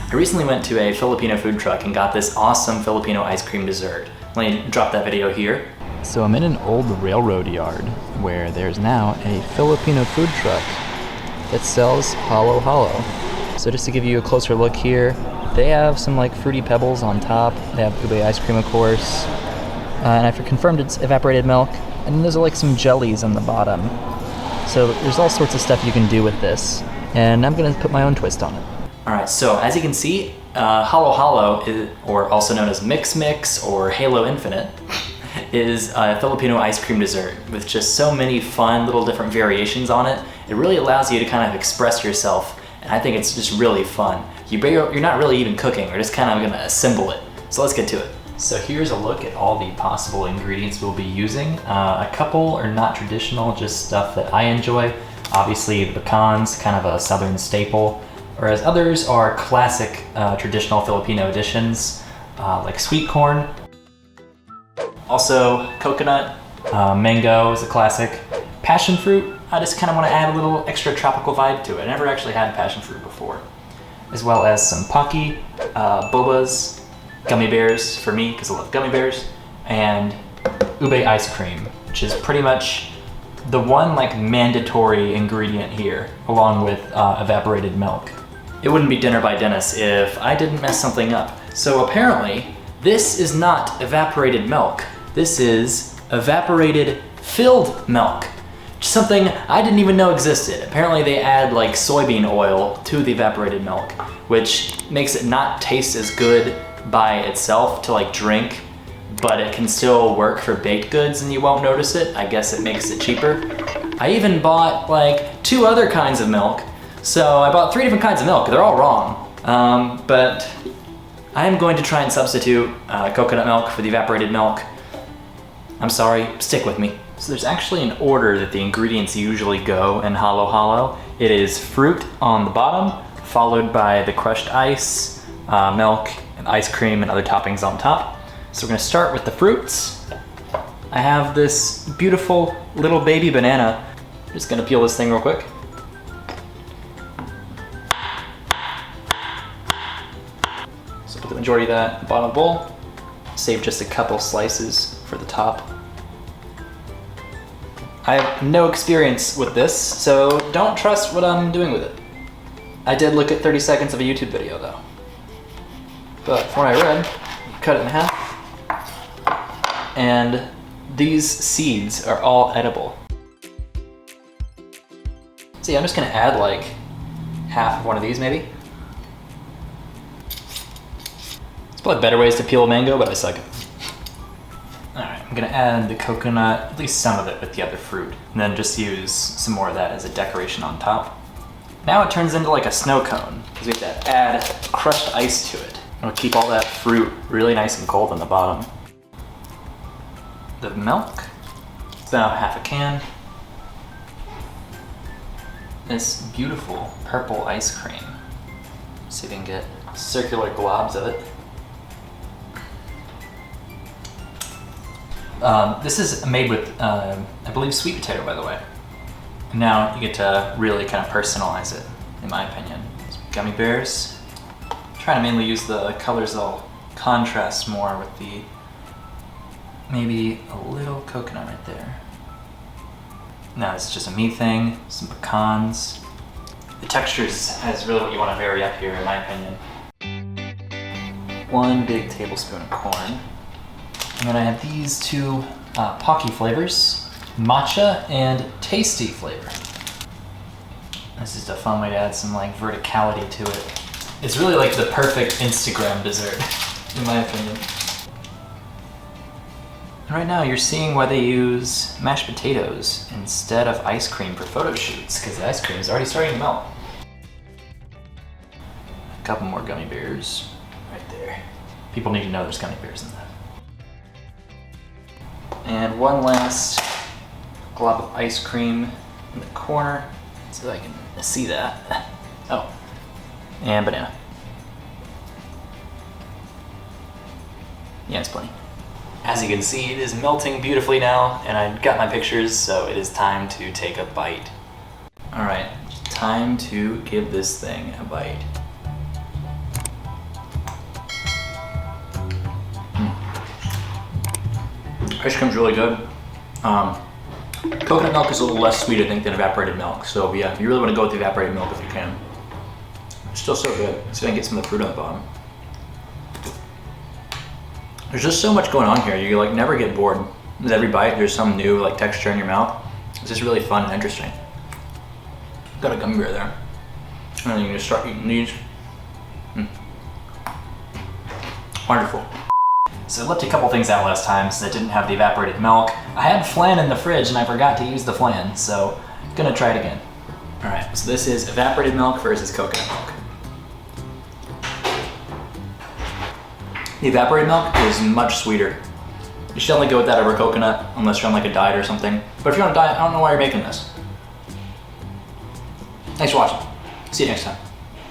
I recently went to a Filipino food truck and got this awesome Filipino ice cream dessert. Let me drop that video here. So I'm in an old railroad yard where there's now a Filipino food truck that sells halo halo. So just to give you a closer look here, they have some like fruity pebbles on top. They have ube ice cream, of course. And I've confirmed it's evaporated milk. And then there's like some jellies on the bottom. So there's all sorts of stuff you can do with this. And I'm gonna put my own twist on it. All right, so as you can see, halo halo, or also known as Mix Mix or Halo Infinite, is a Filipino ice cream dessert with just so many fun little different variations on it. It really allows you to kind of express yourself, and I think it's just really fun. You're not really even cooking, we're just kind of gonna assemble it. So let's get to it. So here's a look at all the possible ingredients we'll be using. A couple are not traditional, just stuff that I enjoy. Obviously the pecans, kind of a southern staple, whereas others are classic traditional Filipino additions, like sweet corn. Also coconut, mango is a classic. Passion fruit, I just kind of want to add a little extra tropical vibe to it. I never actually had passion fruit before. As well as some pocky, bobas, gummy bears for me because I love gummy bears, and ube ice cream, which is pretty much the one like mandatory ingredient here, along with evaporated milk. It wouldn't be dinner by Dennis if I didn't mess something up. So apparently, this is not evaporated milk. This is evaporated filled milk. Something I didn't even know existed. Apparently they add like soybean oil to the evaporated milk, which makes it not taste as good by itself to like drink, but it can still work for baked goods and you won't notice it. I guess it makes it cheaper. I even bought like 2 other kinds of milk. So I bought 3 different kinds of milk. They're all wrong. But I am going to try and substitute coconut milk for the evaporated milk. I'm sorry, stick with me. So there's actually an order that the ingredients usually go in halo halo. It is fruit on the bottom, followed by the crushed ice, milk, and ice cream and other toppings on top. So we're gonna start with the fruits. I have this beautiful little baby banana. I'm just gonna peel this thing real quick. So put the majority of that in the bottom of the bowl. Save just a couple slices for the top. I have no experience with this, so don't trust what I'm doing with it. I did look at 30 seconds of a YouTube video though. But from what I read, you cut it in half, and these seeds are all edible. See, I'm just gonna add like half of one of these maybe. There's probably better ways to peel a mango, but I suck. Alright, I'm gonna add the coconut, at least some of it with the other fruit, and then just use some more of that as a decoration on top. Now it turns into like a snow cone, because we have to add crushed ice to it. It'll keep all that fruit really nice and cold on the bottom. The milk, it's about half a can. This beautiful purple ice cream. See if we can get circular globs of it. This is made with, I believe, sweet potato, by the way. And now you get to really kind of personalize it, in my opinion. Some gummy bears. I'm trying to mainly use the colors that'll contrast more with the, maybe a little coconut right there. Now it's just a me thing, some pecans. The textures is really what you want to vary up here, in my opinion. 1 big tablespoon of corn. And then I have these 2 pocky flavors, matcha and tasty flavor. This is a fun way to add some like verticality to it. It's really like the perfect Instagram dessert, in my opinion. Right now you're seeing why they use mashed potatoes instead of ice cream for photo shoots, because the ice cream is already starting to melt. A couple more gummy bears right there. People need to know there's gummy bears in that. And 1 last glob of ice cream in the corner, so I can see that. Oh, and banana. Yeah, it's plenty. As you can see, it is melting beautifully now, and I got my pictures, so it is time to take a bite. All right, time to give this thing a bite. Ice cream's really good. Coconut milk is a little less sweet, I think, than evaporated milk. So yeah, if you really want to go with the evaporated milk if you can. It's still so good. Let's see if I can get some of the fruit on the bottom. There's just so much going on here. You like never get bored. With every bite, there's some new like texture in your mouth. It's just really fun and interesting. Got a gummy bear there. And then you can just start eating these. Wonderful. So I left a couple things out last time since I didn't have the evaporated milk. I had flan in the fridge and I forgot to use the flan, so I'm gonna try it again. All right, so this is evaporated milk versus coconut milk. The evaporated milk is much sweeter. You should only go with that over coconut unless you're on like a diet or something. But if you're on a diet, I don't know why you're making this. Thanks for watching. See you next time.